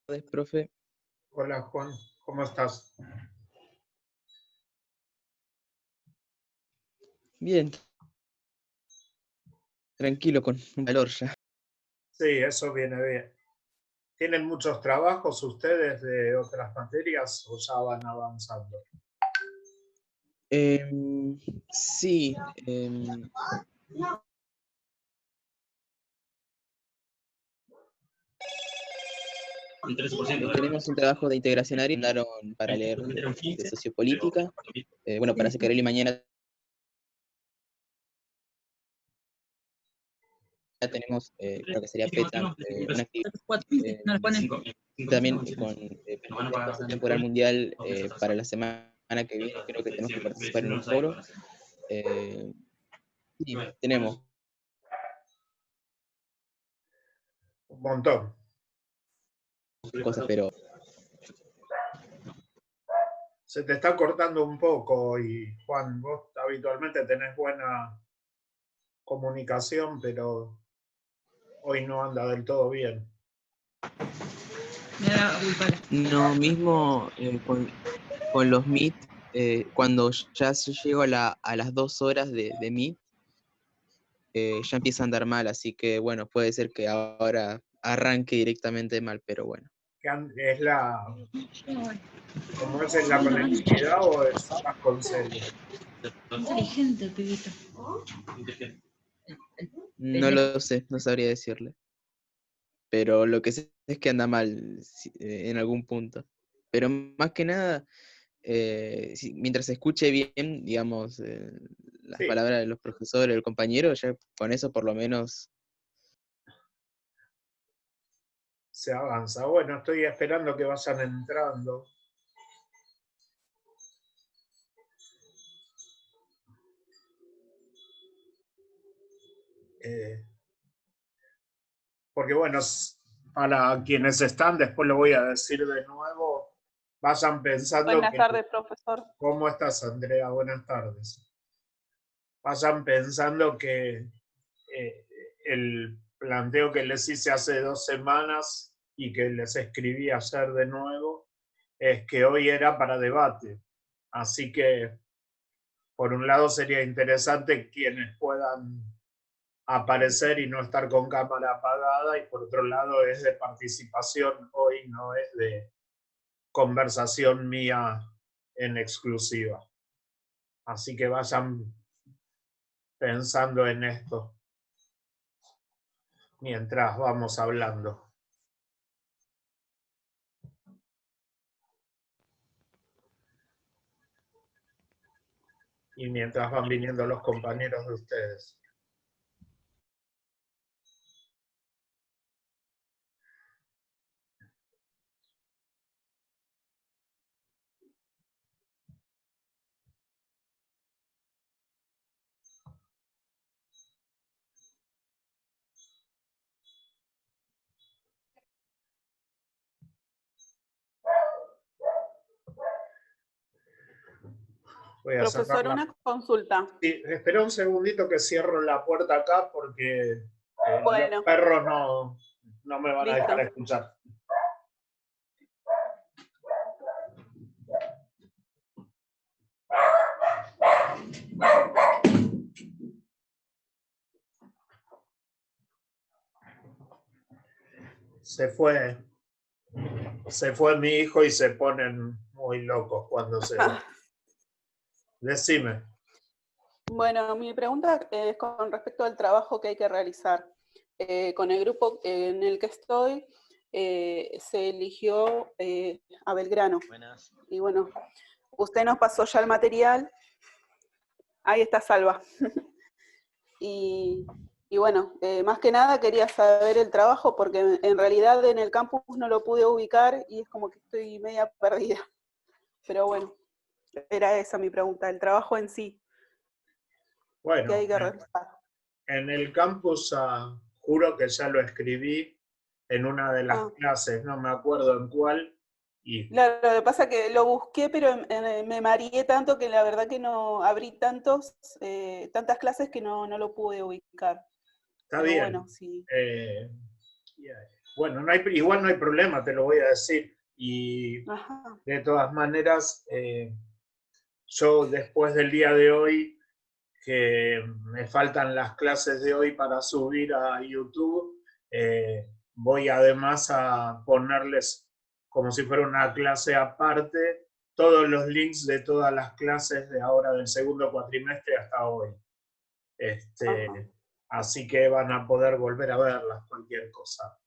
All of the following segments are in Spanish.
tardes, profe. Hola Juan, ¿cómo estás? Bien, tranquilo, con un calor ya. Sí, eso viene bien. ¿Tienen muchos trabajos ustedes de otras materias o ya van avanzando? Sí, tenemos un trabajo de integración área, mandaron para leer de sociopolítica. Bueno, para Secarelli mañana tenemos, creo que sería PETA, una actividad también con Paz Temporal Mundial para la semana que viene. Creo que tenemos que participar en un foro. Sí, tenemos. Un montón. Cosas, pero Se te está cortando un poco y Juan, vos habitualmente tenés buena comunicación, pero hoy no anda del todo bien. no mismo con los Meet, cuando ya llego a las 2 horas de Meet, ya empieza a andar mal, así que bueno, puede ser que ahora arranque directamente mal, pero bueno. ¿Es como es en la conectividad o estás con serio? Inteligente el pibito. No lo sé, no sabría decirle. Pero lo que sé es que anda mal en algún punto. Pero más que nada, mientras se escuche bien, digamos, las Sí, palabras de los profesores, del compañero, ya con eso por lo menos. se avanza. Bueno, estoy esperando que vayan entrando. Porque bueno, para quienes están, después lo voy a decir de nuevo, vayan pensando Buenas que... tardes, profesor. ¿Cómo estás, Andrea? Buenas tardes. Vayan pensando que el planteo que les hice hace 2 semanas y que les escribí ayer de nuevo, es que hoy era para debate. Así que, por un lado, sería interesante quienes puedan aparecer y no estar con cámara apagada, y por otro lado es de participación hoy, no es de conversación mía en exclusiva. Así que vayan pensando en esto mientras vamos hablando. Y mientras van viniendo los compañeros de ustedes. Voy a Profesor, sacarla. una consulta. Sí, espera un segundito que cierro la puerta acá porque los Bueno, perros no me van a dejar listo. escuchar. Se fue mi hijo y se ponen muy locos cuando se va. Decime. Bueno, mi pregunta es con respecto al trabajo que hay que realizar. Con el grupo en el que estoy, se eligió a Belgrano. Buenas. Y bueno, usted nos pasó ya el material. Ahí está Salva. Y bueno, más que nada quería saber el trabajo porque en realidad en el campus no lo pude ubicar y es como que estoy media perdida. Pero bueno, era esa mi pregunta, el trabajo en sí. Bueno, ¿Qué hay que realizar? en el campus juro que ya lo escribí en una de las clases, no me acuerdo en cuál. Y Claro, lo que pasa es que lo busqué, pero me mareé tanto que la verdad que no abrí tantas clases que no lo pude ubicar. está Pero bien. bueno, sí. bueno, igual no hay problema, te lo voy a decir. Y Ajá. de todas maneras, yo después del día de hoy, que me faltan las clases de hoy para subir a YouTube, voy además a ponerles, como si fuera una clase aparte, todos los links de todas las clases de ahora del segundo cuatrimestre hasta hoy. Así que van a poder volver a verlas, cualquier cosa.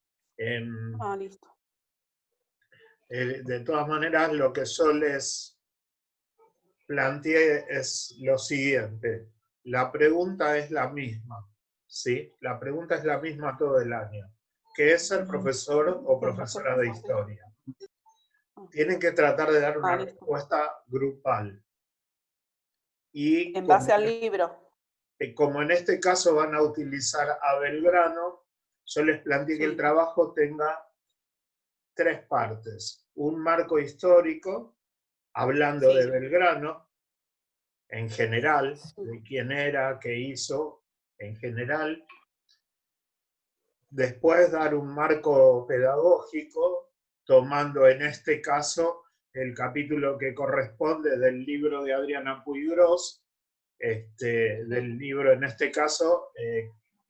Listo. De todas maneras, lo que yo les planteé es lo siguiente. La pregunta es la misma, ¿sí? La pregunta es la misma todo el año. ¿Qué es ser profesor o profesora de historia? Tienen que tratar de dar una respuesta grupal. Y en base al libro. Como en este caso van a utilizar a Belgrano, yo les planteé que el trabajo tenga 3 partes. Un marco histórico, hablando de Belgrano, en general, de quién era, qué hizo, en general. Después dar un marco pedagógico, tomando en este caso el capítulo que corresponde del libro de Adriana Puiggrós, del libro en este caso,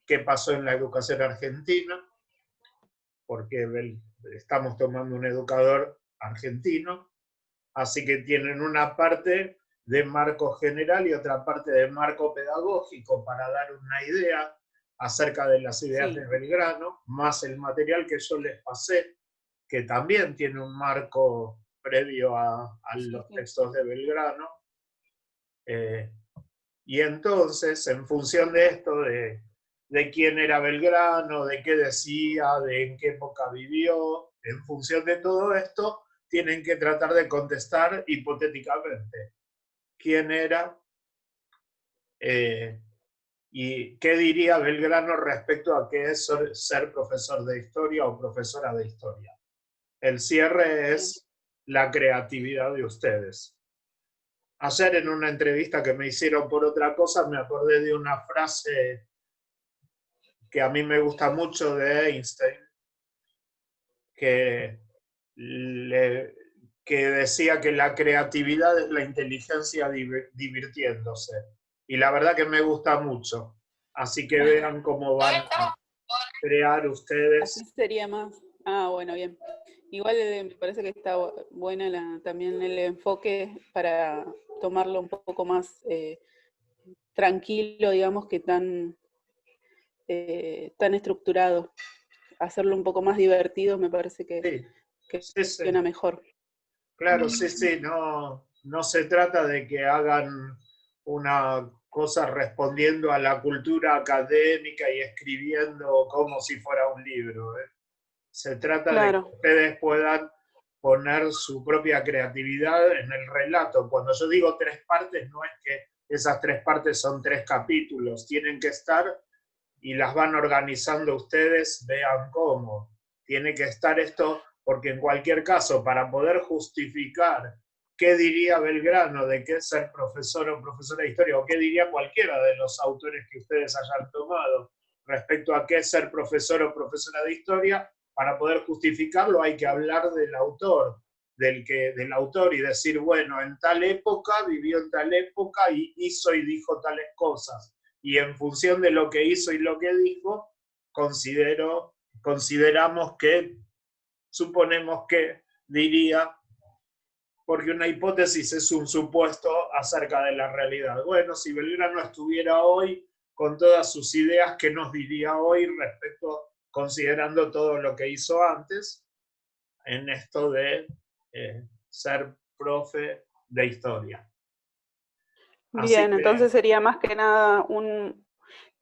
¿qué pasó en la educación argentina? Porque estamos tomando un educador argentino, así que tienen una parte de marco general y otra parte de marco pedagógico para dar una idea acerca de las ideas de Belgrano, más el material que yo les pasé, que también tiene un marco previo a los textos de Belgrano. Y entonces, en función de esto, de quién era Belgrano, de qué decía, de en qué época vivió, en función de todo esto, tienen que tratar de contestar hipotéticamente quién era y qué diría Belgrano respecto a qué es ser profesor de historia o profesora de historia. El cierre es la creatividad de ustedes. Ayer en una entrevista que me hicieron por otra cosa, me acordé de una frase que a mí me gusta mucho de Einstein, que decía que la creatividad es la inteligencia divirtiéndose. Y la verdad que me gusta mucho. Así que vean cómo van a crear ustedes. Así sería más. Bueno, bien. Igual me parece que está buena también el enfoque para tomarlo un poco más tranquilo, digamos, que tan estructurado. Hacerlo un poco más divertido me parece que funciona mejor. Claro, sí, no se trata de que hagan una cosa respondiendo a la cultura académica y escribiendo como si fuera un libro. Se trata de que ustedes puedan poner su propia creatividad en el relato. Cuando yo digo 3 partes, no es que esas 3 partes son 3 capítulos, tienen que estar y las van organizando ustedes, vean cómo. Tiene que estar esto, porque en cualquier caso, para poder justificar qué diría Belgrano de qué es ser profesor o profesora de historia, o qué diría cualquiera de los autores que ustedes hayan tomado respecto a qué es ser profesor o profesora de historia, para poder justificarlo hay que hablar del autor, del autor y decir, bueno, en tal época, vivió en tal época y hizo y dijo tales cosas. Y en función de lo que hizo y lo que dijo, consideramos que, suponemos que diría, porque una hipótesis es un supuesto acerca de la realidad. Bueno, si Belgrano estuviera hoy con todas sus ideas, ¿qué nos diría hoy respecto, considerando todo lo que hizo antes, en esto de ser profe de historia? Bien, entonces sería más que nada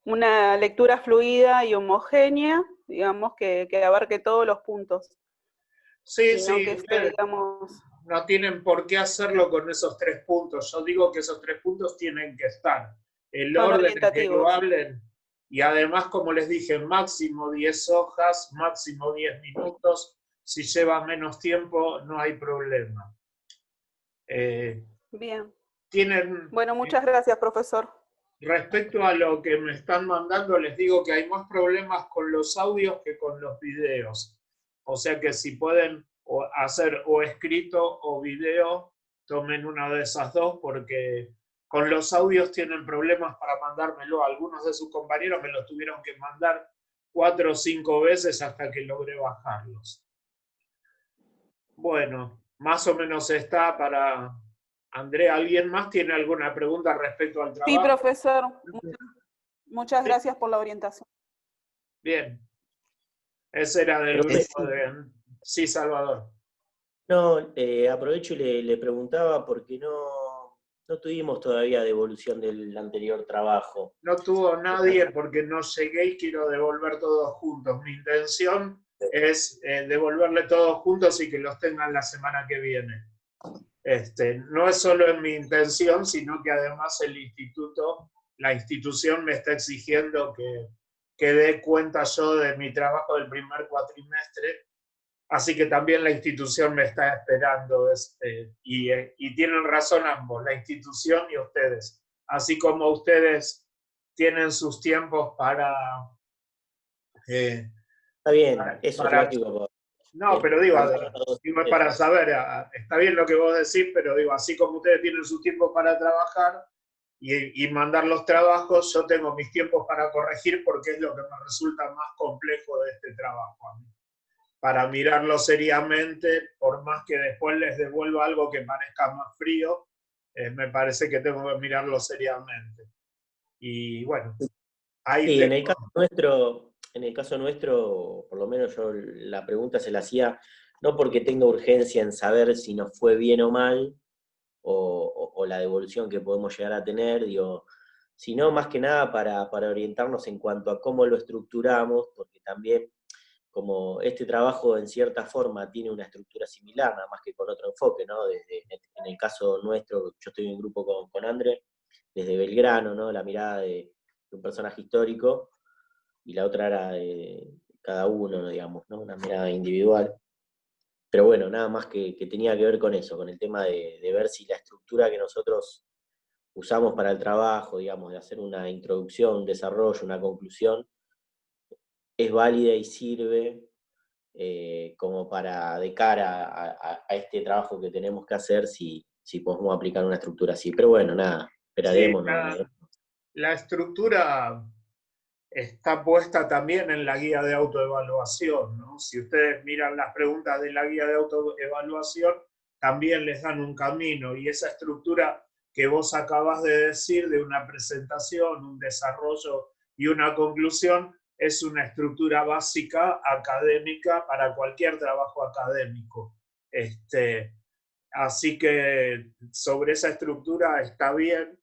una lectura fluida y homogénea, digamos, que abarque todos los puntos. Sí, no tienen por qué hacerlo con esos 3 puntos. Yo digo que esos 3 puntos tienen que estar. El orden en que lo hablen. Y además, como les dije, máximo 10 hojas, máximo 10 minutos. Si lleva menos tiempo, no hay problema. Bien. Tienen, bueno, muchas gracias, profesor. Respecto a lo que me están mandando, les digo que hay más problemas con los audios que con los videos. O sea que si pueden hacer o escrito o video, tomen una de esas dos, porque con los audios tienen problemas para mandármelo. Algunos de sus compañeros me los tuvieron que mandar 4 o 5 veces hasta que logré bajarlos. Bueno, más o menos está para Andrea. ¿Alguien más tiene alguna pregunta respecto al trabajo? Sí, profesor. Muchas gracias por la orientación. Bien. Ese era del grupo de... Sí, Salvador. No, aprovecho y le preguntaba porque no tuvimos todavía devolución del anterior trabajo. No tuvo nadie porque no llegué y quiero devolver todos juntos. Mi intención es devolverle todos juntos y que los tengan la semana que viene. No es solo en mi intención, sino que además la institución me está exigiendo que dé cuenta yo de mi trabajo del primer cuatrimestre. Así que también la institución me está esperando, y tienen razón ambos, la institución y ustedes. Así como ustedes tienen sus tiempos para... Está bien, eso es lógico. No, pero digo para saber, está bien lo que vos decís, pero digo, así como ustedes tienen sus tiempos para trabajar y mandar los trabajos, yo tengo mis tiempos para corregir porque es lo que me resulta más complejo de este trabajo a mí. Para mirarlo seriamente, por más que después les devuelva algo que parezca más frío, me parece que tengo que mirarlo seriamente. Y bueno, ahí sí, en el caso nuestro, por lo menos yo la pregunta se la hacía, no porque tenga urgencia en saber si nos fue bien o mal, o la devolución que podemos llegar a tener, sino más que nada para orientarnos en cuanto a cómo lo estructuramos, porque también como este trabajo en cierta forma tiene una estructura similar, nada más que con otro enfoque, ¿no? En el caso nuestro, yo estoy en un grupo con André, desde Belgrano, ¿no? La mirada de un personaje histórico, y la otra era de cada uno, digamos, ¿no? Una mirada individual. Pero bueno, nada más que tenía que ver con eso, con el tema de ver si la estructura que nosotros usamos para el trabajo, digamos, de hacer una introducción, un desarrollo, una conclusión, es válida y sirve como para, de cara a este trabajo que tenemos que hacer, si podemos aplicar una estructura así. Pero bueno, nada, esperaremos. Sí, la estructura está puesta también en la guía de autoevaluación, ¿no? Si ustedes miran las preguntas de la guía de autoevaluación, también les dan un camino, y esa estructura que vos acabas de decir, de una presentación, un desarrollo y una conclusión, es una estructura básica académica para cualquier trabajo académico. Así que sobre esa estructura está bien,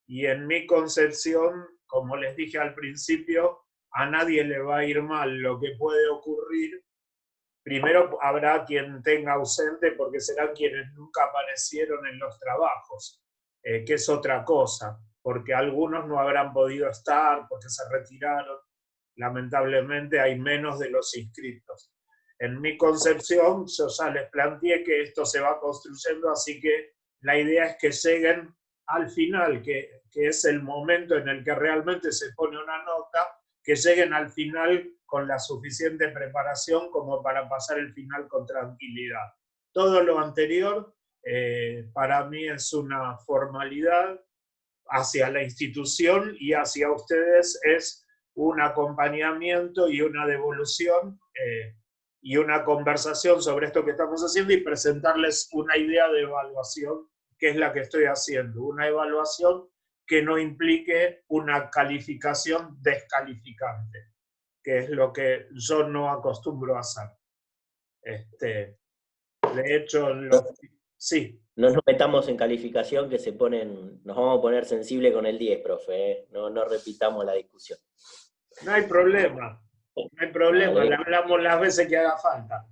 y en mi concepción, como les dije al principio, a nadie le va a ir mal. Lo que puede ocurrir, primero habrá quien tenga ausente porque serán quienes nunca aparecieron en los trabajos, que es otra cosa, porque algunos no habrán podido estar, porque se retiraron. Lamentablemente hay menos de los inscritos. En mi concepción, yo ya les planteé que esto se va construyendo, así que la idea es que lleguen al final, que es el momento en el que realmente se pone una nota, que lleguen al final con la suficiente preparación como para pasar el final con tranquilidad. Todo lo anterior para mí es una formalidad hacia la institución, y hacia ustedes es un acompañamiento y una devolución y una conversación sobre esto que estamos haciendo, y presentarles una idea de evaluación, que es la que estoy haciendo, una evaluación que no implique una calificación descalificante, que es lo que yo no acostumbro a hacer. De hecho, sí. No nos metamos en calificación, que nos vamos a poner sensibles con el 10, profe, no repitamos la discusión. No hay problema, le hablamos las veces que haga falta.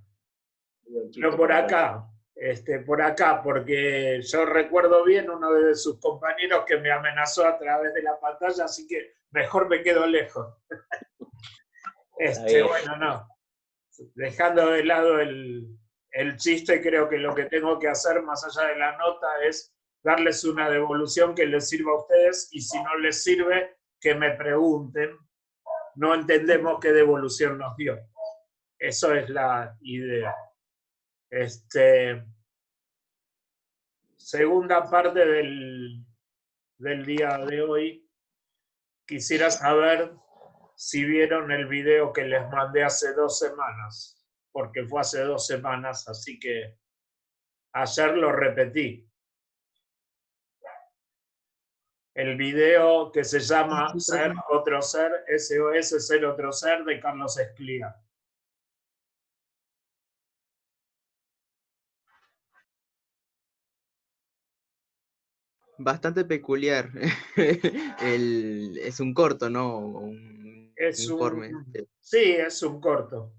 Pero por acá, porque yo recuerdo bien uno de sus compañeros que me amenazó a través de la pantalla, así que mejor me quedo lejos. Bueno, no. Dejando de lado el chiste, creo que lo que tengo que hacer, más allá de la nota, es darles una devolución que les sirva a ustedes, y si no les sirve, que me pregunten. No entendemos qué devolución nos dio. Eso es la idea. Segunda parte del día de hoy, quisiera saber si vieron el video que les mandé hace 2 semanas, porque fue hace 2 semanas, así que ayer lo repetí. El video que se llama Ser Otro Ser, SOS Ser Otro Ser, de Carlos Esclía. Bastante peculiar. Es un corto, ¿no? Un informe. Sí, es un corto.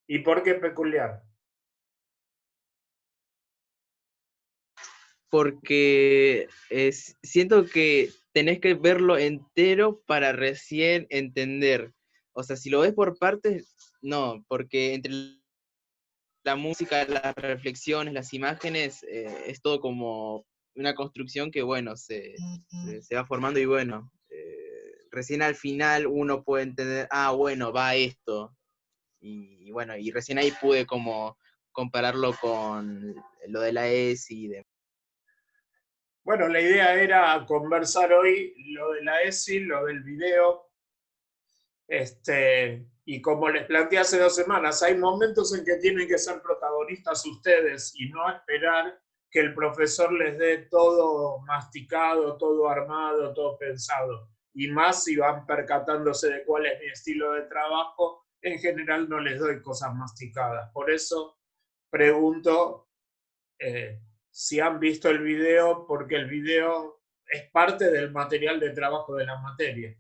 ¿Y por qué peculiar? Porque siento que tenés que verlo entero para recién entender. O sea, si lo ves por partes, no, porque entre la música, las reflexiones, las imágenes, es todo como una construcción que, bueno, se va formando y bueno, recién al final uno puede entender, bueno, va esto. Y bueno, y recién ahí pude como compararlo con lo de la ESI y demás. Bueno, la idea era conversar hoy lo de la ESI, lo del video, y como les planteé hace 2 semanas, hay momentos en que tienen que ser protagonistas ustedes y no esperar que el profesor les dé todo masticado, todo armado, todo pensado. Y más si van percatándose de cuál es mi estilo de trabajo, en general no les doy cosas masticadas. Por eso pregunto si han visto el video, porque el video es parte del material de trabajo de la materia.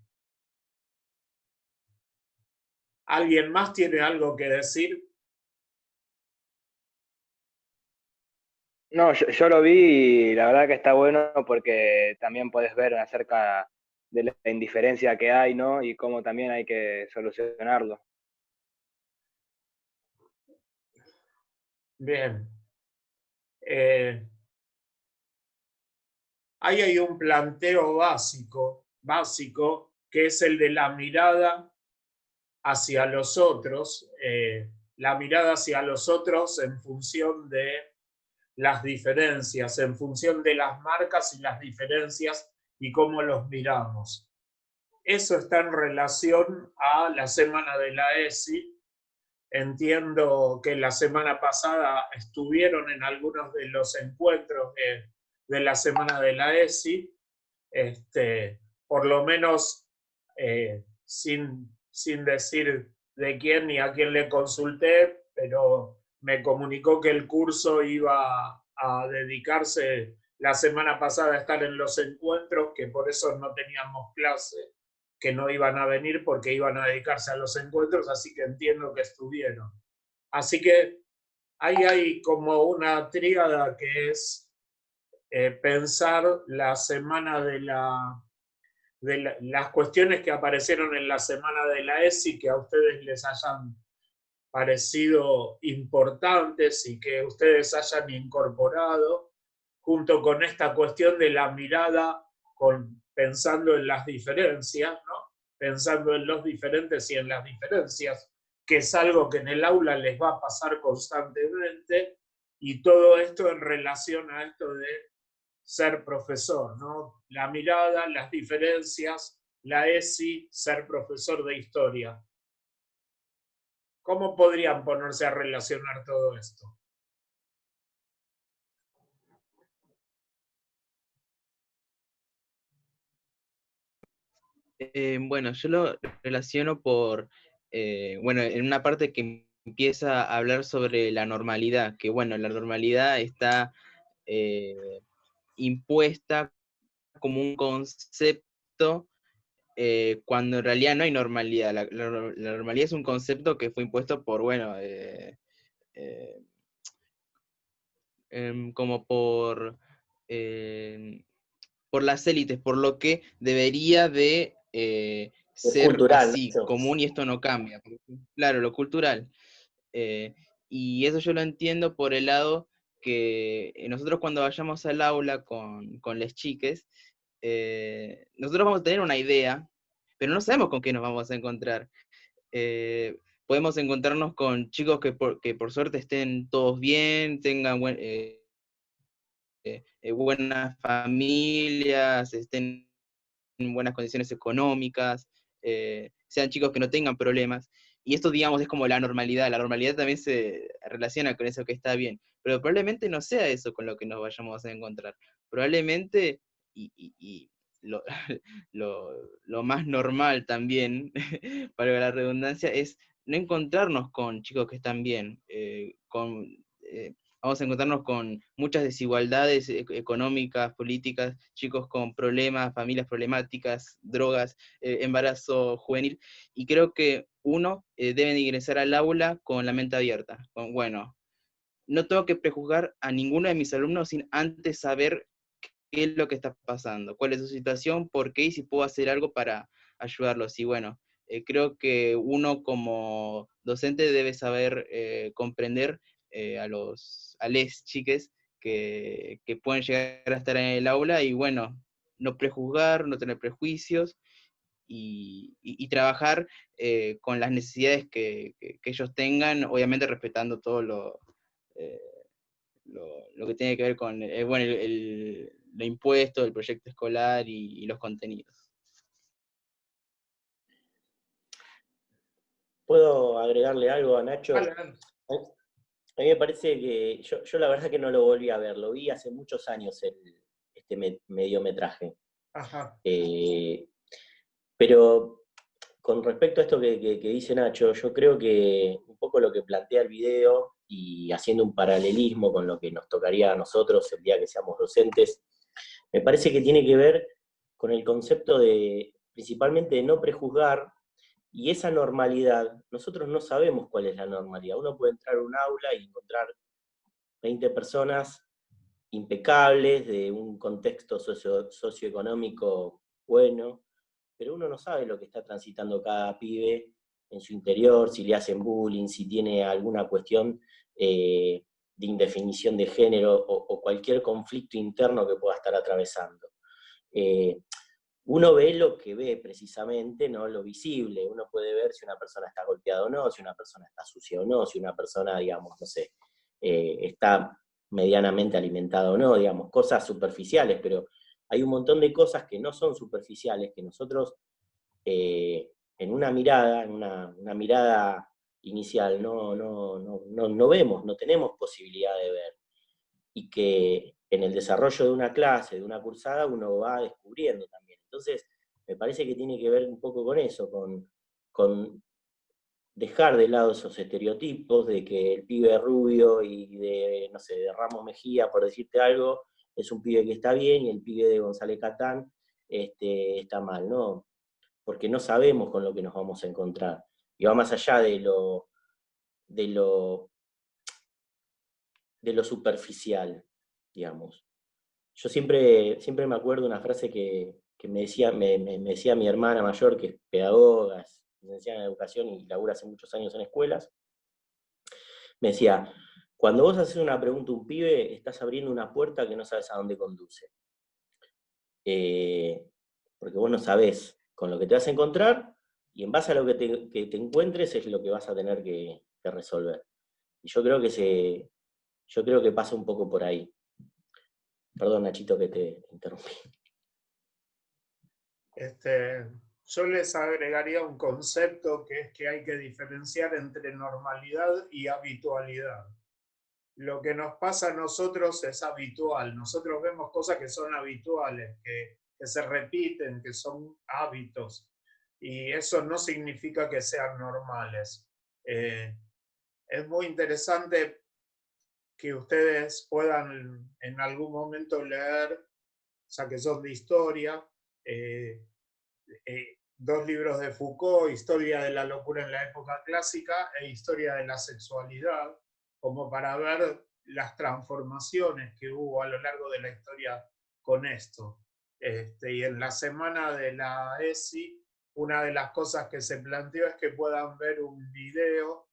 ¿Alguien más tiene algo que decir? No, yo lo vi y la verdad que está bueno porque también puedes ver acerca de la indiferencia que hay, ¿no? Y cómo también hay que solucionarlo. Bien. Ahí hay un planteo básico, que es el de la mirada hacia los otros, la mirada hacia los otros en función de las diferencias, en función de las marcas y las diferencias y cómo los miramos. Eso está en relación a la semana de la ESI. Entiendo que la semana pasada estuvieron en algunos de los encuentros de la semana de la ESI, por lo menos sin decir de quién ni a quién le consulté, pero me comunicó que el curso iba a dedicarse la semana pasada a estar en los encuentros, que por eso no teníamos clase, que no iban a venir porque iban a dedicarse a los encuentros, así que entiendo que estuvieron. Así que ahí hay como una tríada que es pensar la semana de las cuestiones que aparecieron en la semana de la ESI que a ustedes les hayan parecido importantes y que ustedes hayan incorporado, junto con esta cuestión de la mirada pensando en las diferencias, ¿no? Pensando en los diferentes y en las diferencias, que es algo que en el aula les va a pasar constantemente, y todo esto en relación a esto de ser profesor, ¿no? La mirada, las diferencias, la ESI, ser profesor de historia. ¿Cómo podrían ponerse a relacionar todo esto? Bueno, yo lo relaciono bueno, en una parte que empieza a hablar sobre la normalidad, que bueno, la normalidad está impuesta como un concepto cuando en realidad no hay normalidad. La normalidad es un concepto que fue impuesto por, bueno, como por las élites, por lo que debería de ser cultural, así, ¿no? común, y esto no cambia. Claro, lo cultural. Y eso yo lo entiendo por el lado que nosotros cuando vayamos al aula con las chiques, nosotros vamos a tener una idea, pero no sabemos con qué nos vamos a encontrar. podemos encontrarnos con chicos que por suerte estén todos bien, tengan buenas familias, estén en buenas condiciones económicas, sean chicos que no tengan problemas. Y esto, digamos, es como la normalidad. La normalidad también se relaciona con eso que está bien. Pero probablemente no sea eso con lo que nos vayamos a encontrar. Probablemente, y lo, lo más normal también, para la redundancia, es no encontrarnos con chicos que están bien, vamos a encontrarnos con muchas desigualdades económicas, políticas, chicos con problemas, familias problemáticas, drogas, embarazo juvenil, y creo que uno debe ingresar al aula con la mente abierta, con, bueno, no tengo que prejuzgar a ninguno de mis alumnos sin antes saber qué es lo que está pasando, cuál es su situación, por qué y si puedo hacer algo para ayudarlos. Y bueno, creo que uno como docente debe saber comprender a les chiques que pueden llegar a estar en el aula y bueno, no prejuzgar, no tener prejuicios y trabajar con las necesidades que ellos tengan, obviamente respetando todo eh, lo que tiene que ver con bueno, lo impuesto, el proyecto escolar y los contenidos. ¿Puedo agregarle algo a Nacho? Dale, dale. A mí me parece que, yo la verdad que no lo volví a ver, lo vi hace muchos años este mediometraje. Ajá. Pero con respecto a esto que dice Nacho, yo creo que un poco lo que plantea el video, y haciendo un paralelismo con lo que nos tocaría a nosotros el día que seamos docentes, me parece que tiene que ver con el concepto de, principalmente, de no prejuzgar, y esa normalidad, nosotros no sabemos cuál es la normalidad. Uno puede entrar a un aula y encontrar 20 personas impecables, de un contexto socioeconómico bueno, pero uno no sabe lo que está transitando cada pibe en su interior, si le hacen bullying, si tiene alguna cuestión de indefinición de género o cualquier conflicto interno que pueda estar atravesando. Uno ve lo que ve precisamente, no lo visible. Uno puede ver si una persona está golpeada o no, si una persona está sucia o no, si una persona, digamos, no sé, está medianamente alimentada o no, digamos, cosas superficiales, pero hay un montón de cosas que no son superficiales, que nosotros en una mirada, una mirada inicial, no vemos, no tenemos posibilidad de ver. Y que en el desarrollo de una clase, de una cursada, uno va descubriendo también. Entonces, me parece que tiene que ver un poco con eso, con dejar de lado esos estereotipos de que el pibe rubio y de, no sé, de Ramos Mejía, por decirte algo, es un pibe que está bien y el pibe de González Catán está mal, ¿no? Porque no sabemos con lo que nos vamos a encontrar. Y va más allá de lo superficial, digamos. Yo siempre me acuerdo una frase que me decía mi hermana mayor, que es pedagoga, es licenciada en educación y labura hace muchos años en escuelas. Me decía, cuando vos haces una pregunta a un pibe, estás abriendo una puerta que no sabes a dónde conduce. Porque vos no sabés con lo que te vas a encontrar, y en base a lo que te encuentres es lo que vas a tener que resolver. Y yo creo que pasa un poco por ahí. Perdón, Nachito, que te interrumpí. Yo les agregaría un concepto que es que hay que diferenciar entre normalidad y habitualidad. Lo que nos pasa a nosotros es habitual. Nosotros vemos cosas que son habituales, que se repiten, que son hábitos. Y eso no significa que sean normales. Es muy interesante que ustedes puedan en algún momento leer, ya que son de historia, 2 libros de Foucault, Historia de la locura en la época clásica e Historia de la sexualidad, como para ver las transformaciones que hubo a lo largo de la historia con esto. Y en la semana de la ESI, una de las cosas que se planteó es que puedan ver un video,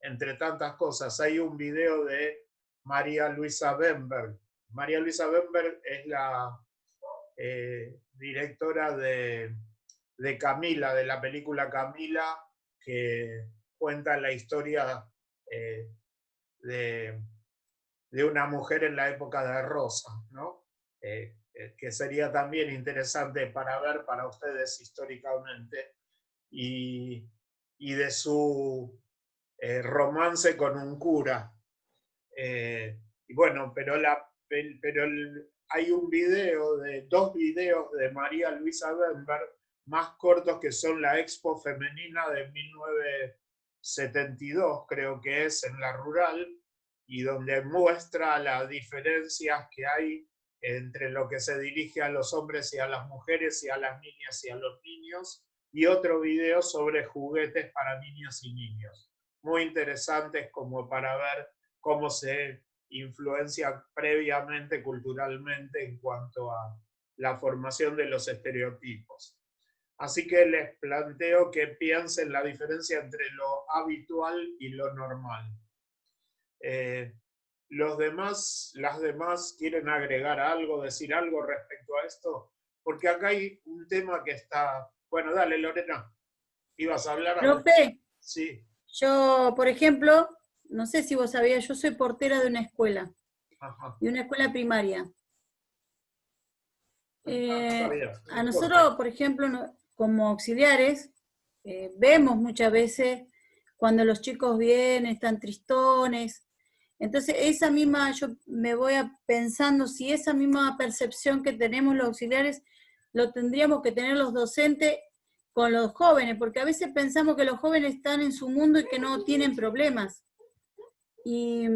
entre tantas cosas. Hay un video de María Luisa Bemberg. María Luisa Bemberg es la directora de Camila, de la película Camila, que cuenta la historia de una mujer en la época de Rosa, ¿no? Que sería también interesante para ver para ustedes históricamente, y de su romance con un cura. Y bueno, pero hay un video, dos videos de María Luisa Bemberg más cortos, que son la Expo Femenina de 1972, creo que es, en la Rural, y donde muestra las diferencias que hay entre lo que se dirige a los hombres y a las mujeres, y a las niñas y a los niños, y otro video sobre juguetes para niñas y niños. Muy interesantes como para ver cómo se influencia previamente culturalmente en cuanto a la formación de los estereotipos. Así que les planteo que piensen la diferencia entre lo habitual y lo normal. Las demás quieren agregar algo, decir algo respecto a esto, porque acá hay un tema que está... Bueno, dale, Lorena, ¿ibas a hablar? Profe, Sí. yo, por ejemplo, no sé si vos sabías, yo soy portera de una escuela, Ajá. de una escuela primaria. A nosotros, por ejemplo, como auxiliares, vemos muchas veces cuando los chicos vienen, están tristones. Entonces, esa misma, yo me voy pensando si esa misma percepción que tenemos los auxiliares, lo tendríamos que tener los docentes con los jóvenes, porque a veces pensamos que los jóvenes están en su mundo y que no tienen problemas. Y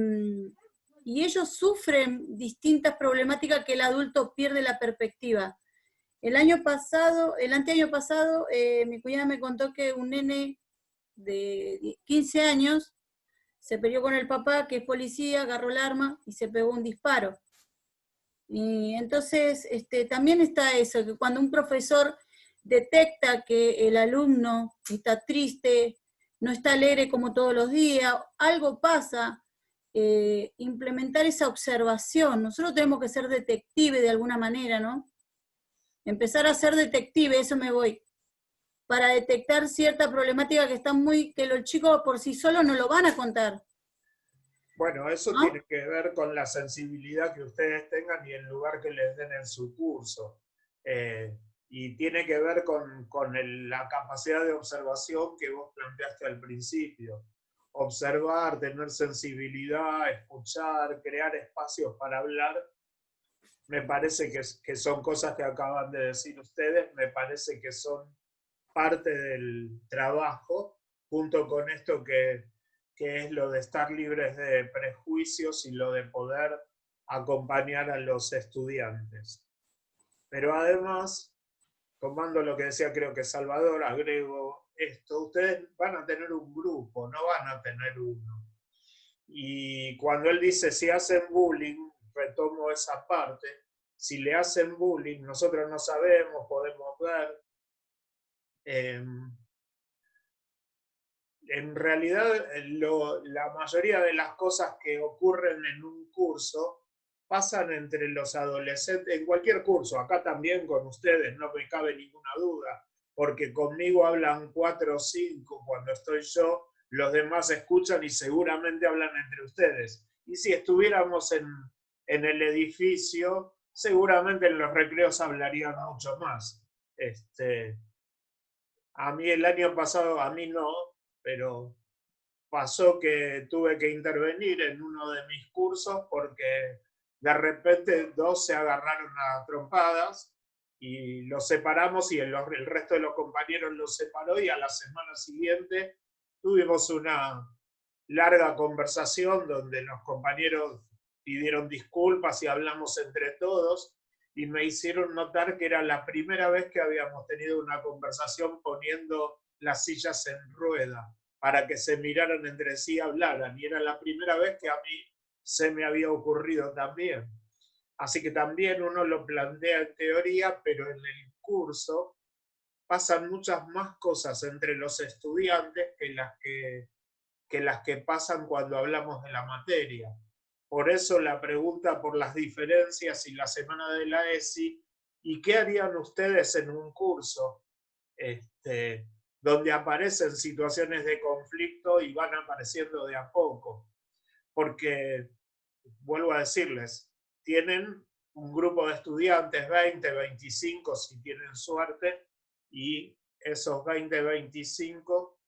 ellos sufren distintas problemáticas que el adulto pierde la perspectiva. El anteaño pasado, mi cuñada me contó que un nene de 15 años se peleó con el papá, que es policía, agarró el arma y se pegó un disparo. Y entonces también está eso, que cuando un profesor detecta que el alumno está triste, no está alegre como todos los días, algo pasa, implementar esa observación. Nosotros tenemos que ser detectives de alguna manera, ¿no? Empezar a ser detective, eso me voy, para detectar cierta problemática que los chicos por sí solos no lo van a contar. Bueno, eso ¿no? tiene que ver con la sensibilidad que ustedes tengan y el lugar que les den en su curso. Y tiene que ver con la capacidad de observación que vos planteaste al principio. Observar, tener sensibilidad, escuchar, crear espacios para hablar. Me parece que son cosas que acaban de decir ustedes, me parece que son parte del trabajo, junto con esto que es lo de estar libres de prejuicios y lo de poder acompañar a los estudiantes. Pero además, tomando lo que decía creo que Salvador, agrego esto, ustedes van a tener un grupo, no van a tener uno. Y cuando él dice, si hacen bullying, retomo esa parte, si le hacen bullying, nosotros no sabemos, podemos ver. En realidad, la mayoría de las cosas que ocurren en un curso pasan entre los adolescentes, en cualquier curso, acá también con ustedes, no me cabe ninguna duda, porque conmigo hablan 4 o 5 cuando estoy yo, los demás escuchan y seguramente hablan entre ustedes. Y si estuviéramos en el edificio, seguramente en los recreos hablarían mucho más. A mí el año pasado, a mí no, pero pasó que tuve que intervenir en uno de mis cursos porque de repente 2 se agarraron a trompadas y los separamos y el resto de los compañeros los separó, y a la semana siguiente tuvimos una larga conversación donde los compañeros pidieron disculpas y hablamos entre todos, y me hicieron notar que era la primera vez que habíamos tenido una conversación poniendo las sillas en rueda para que se miraran entre sí y hablaran, y era la primera vez que a mí se me había ocurrido también. Así que también uno lo plantea en teoría, pero en el curso pasan muchas más cosas entre los estudiantes que las que pasan cuando hablamos de la materia. Por eso la pregunta por las diferencias y la semana de la ESI, ¿y qué harían ustedes en un curso? donde aparecen situaciones de conflicto y van apareciendo de a poco. Porque, vuelvo a decirles, tienen un grupo de estudiantes, 20, 25, si tienen suerte, y esos 20, 25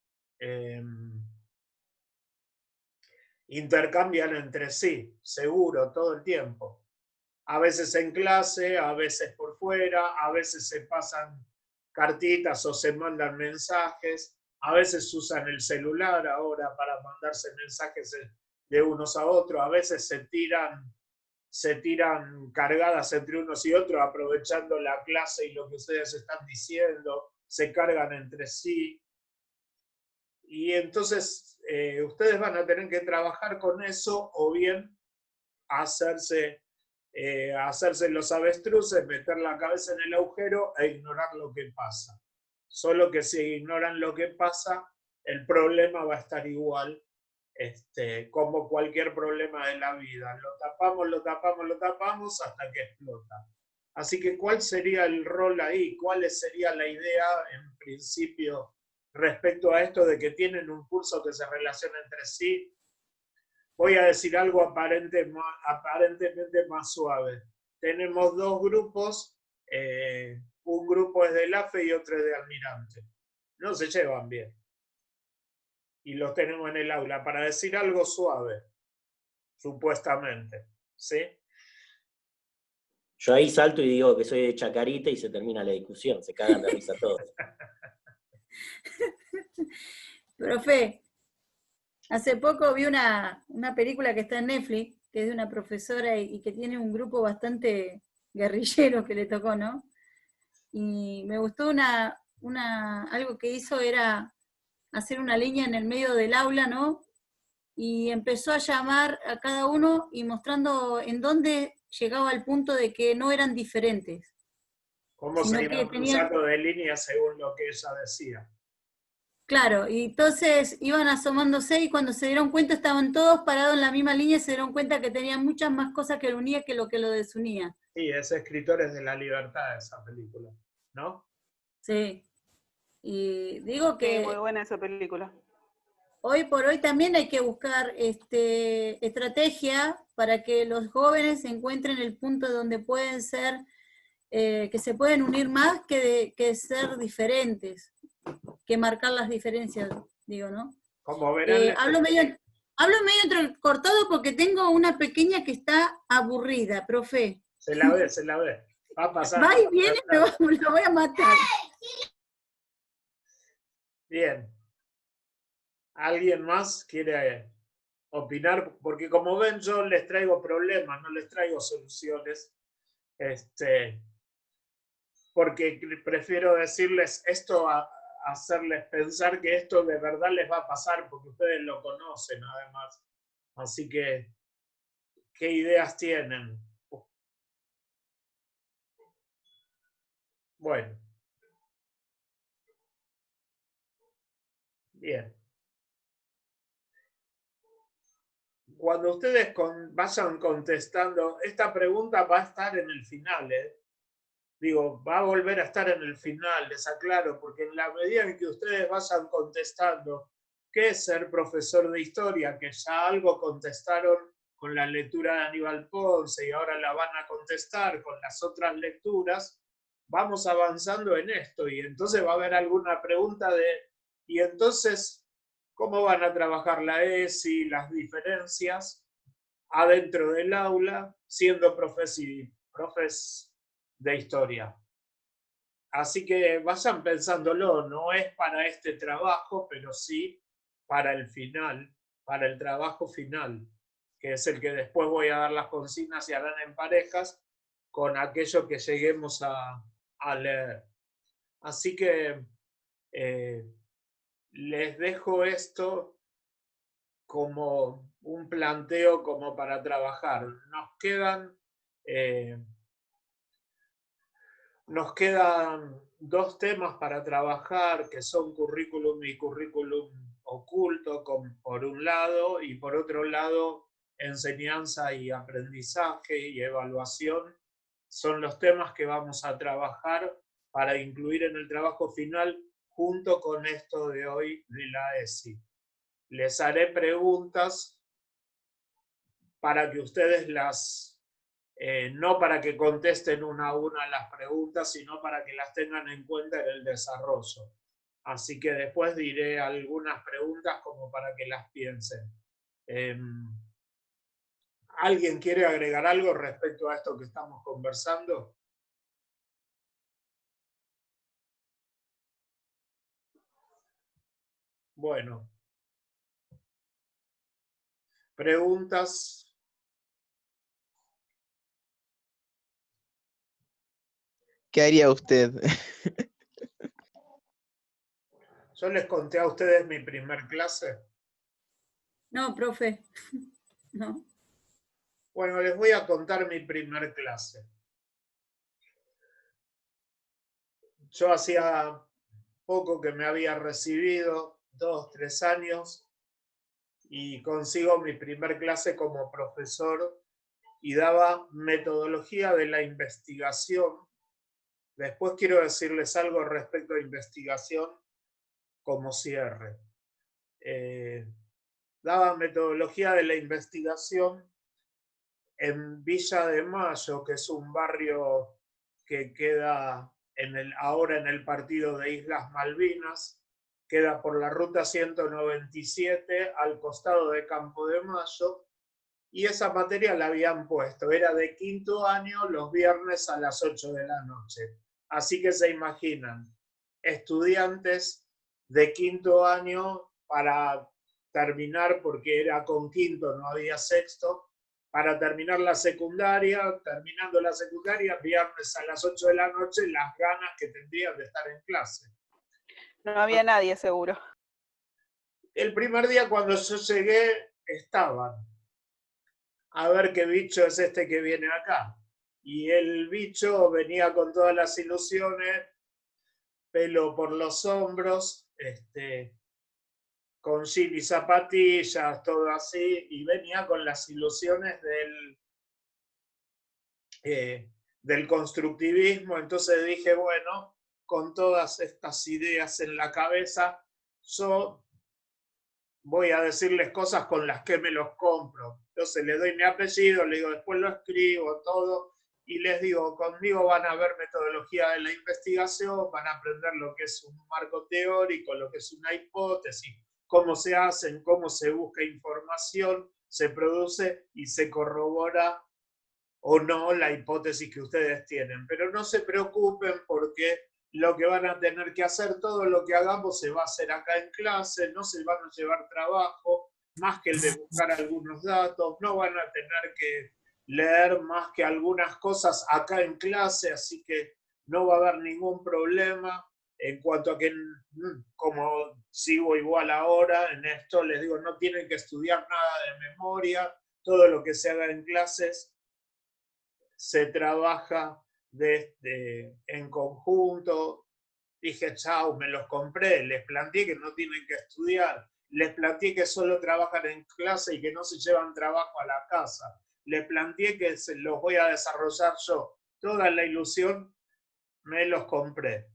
intercambian entre sí, seguro, todo el tiempo. A veces en clase, a veces por fuera, a veces se pasan cartitas o se mandan mensajes, a veces usan el celular ahora para mandarse mensajes de unos a otros, a veces se tiran cargadas entre unos y otros aprovechando la clase y lo que ustedes están diciendo, se cargan entre sí. Y entonces ustedes van a tener que trabajar con eso o bien hacerse los avestruces, meter la cabeza en el agujero e ignorar lo que pasa. Solo que si ignoran lo que pasa, el problema va a estar igual, como cualquier problema de la vida. Lo tapamos, lo tapamos, lo tapamos hasta que explota. Así que, ¿cuál sería el rol ahí? ¿Cuál sería la idea, en principio, respecto a esto de que tienen un curso que se relaciona entre sí? Voy a decir algo aparentemente más suave. Tenemos dos grupos, un grupo es del AFE y otro es de Almirante. No se llevan bien. Y los tenemos en el aula para decir algo suave, supuestamente. ¿Sí? Yo ahí salto y digo que soy de Chacarita y se termina la discusión, se cagan de risa todos. Profe, hace poco vi una película que está en Netflix, que es de una profesora y que tiene un grupo bastante guerrillero que le tocó, ¿no? Y me gustó algo que hizo era hacer una línea en el medio del aula, ¿no? Y empezó a llamar a cada uno y mostrando en dónde llegaba al punto de que no eran diferentes. ¿Cómo se iban cruzando de línea según lo que ella decía? Claro, y entonces iban asomándose y cuando se dieron cuenta estaban todos parados en la misma línea y se dieron cuenta que tenían muchas más cosas que lo unía que lo desunía. Sí, es Escritores de la Libertad esa película, ¿no? Sí. Y digo que... Sí, muy buena esa película. Hoy por hoy también hay que buscar estrategia para que los jóvenes encuentren el punto donde pueden ser, que se pueden unir más que ser diferentes, que marcar las diferencias, digo, ¿no? Como verán, hablo medio entrecortado porque tengo una pequeña que está aburrida, profe. Se la ve. Va a pasar. Va y viene, la voy a matar. Bien. ¿Alguien más quiere opinar? Porque como ven, yo les traigo problemas, no les traigo soluciones. Porque prefiero decirles esto a hacerles pensar que esto de verdad les va a pasar, porque ustedes lo conocen además. Así que, ¿qué ideas tienen? Bueno. Bien. Cuando ustedes vayan contestando, esta pregunta va a estar en el final, Digo, va a volver a estar en el final, les aclaro, porque en la medida en que ustedes vayan contestando qué es ser profesor de historia, que ya algo contestaron con la lectura de Aníbal Ponce y ahora la van a contestar con las otras lecturas, vamos avanzando en esto y entonces va a haber alguna pregunta y entonces, ¿cómo van a trabajar la ESI, las diferencias adentro del aula, siendo profes de historia? Así que vayan pensándolo, no es para este trabajo, pero sí para el final, para el trabajo final, que es el que después voy a dar las consignas y harán en parejas con aquello que lleguemos a leer. Así que les dejo esto como un planteo como para trabajar. Nos quedan dos temas para trabajar, que son currículum y currículum oculto, por un lado, y por otro lado, enseñanza y aprendizaje y evaluación. Son los temas que vamos a trabajar para incluir en el trabajo final junto con esto de hoy de la ESI. Les haré preguntas para que ustedes no para que contesten una a una las preguntas, sino para que las tengan en cuenta en el desarrollo. Así que después diré algunas preguntas como para que las piensen. ¿Alguien quiere agregar algo respecto a esto que estamos conversando? Bueno. ¿Preguntas? ¿Qué haría usted? Yo les conté a ustedes mi primer clase. No, profe. No. Bueno, les voy a contar mi primer clase. Yo hacía poco que me había recibido, 2, 3 años, y consigo mi primer clase como profesor y daba metodología de la investigación. Después quiero decirles algo respecto a investigación como cierre. Daba metodología de la investigación en Villa de Mayo, que es un barrio que queda ahora en el partido de Islas Malvinas, queda por la ruta 197 al costado de Campo de Mayo, y esa materia la habían puesto, era de quinto año los viernes a las 8 de la noche. Así que se imaginan, estudiantes de quinto año para terminar, porque era con quinto, no había sexto, para terminar la secundaria, terminando la secundaria, viernes a las 8 de la noche, las ganas que tendrían de estar en clase. No había nadie, seguro. El primer día cuando yo llegué, estaban. A ver qué bicho es este que viene acá. Y el bicho venía con todas las ilusiones, pelo por los hombros, con jean y zapatillas, todo así, y venía con las ilusiones del constructivismo. Entonces dije, bueno, con todas estas ideas en la cabeza, yo voy a decirles cosas con las que me los compro. Entonces le doy mi apellido, le digo, después lo escribo, todo, y les digo, conmigo van a ver metodología de la investigación, van a aprender lo que es un marco teórico, lo que es una hipótesis, cómo se hacen, cómo se busca información, se produce y se corrobora o no la hipótesis que ustedes tienen. Pero no se preocupen porque lo que van a tener que hacer, todo lo que hagamos se va a hacer acá en clase, no se van a llevar trabajo, más que el de buscar algunos datos, no van a tener que leer más que algunas cosas acá en clase, así que no va a haber ningún problema. En cuanto a que, como sigo igual ahora en esto, les digo, no tienen que estudiar nada de memoria, todo lo que se haga en clases se trabaja en conjunto. Dije, chau, me los compré, les planteé que no tienen que estudiar, les planteé que solo trabajan en clase y que no se llevan trabajo a la casa, les planteé que los voy a desarrollar yo. Toda la ilusión me los compré.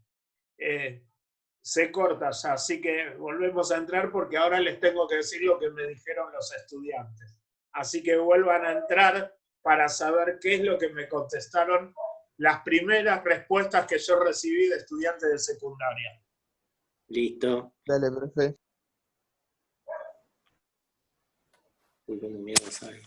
Se corta ya, así que volvemos a entrar porque ahora les tengo que decir lo que me dijeron los estudiantes. Así que vuelvan a entrar para saber qué es lo que me contestaron las primeras respuestas que yo recibí de estudiantes de secundaria. Listo. Dale, profe. Uy, cuando mierda sale.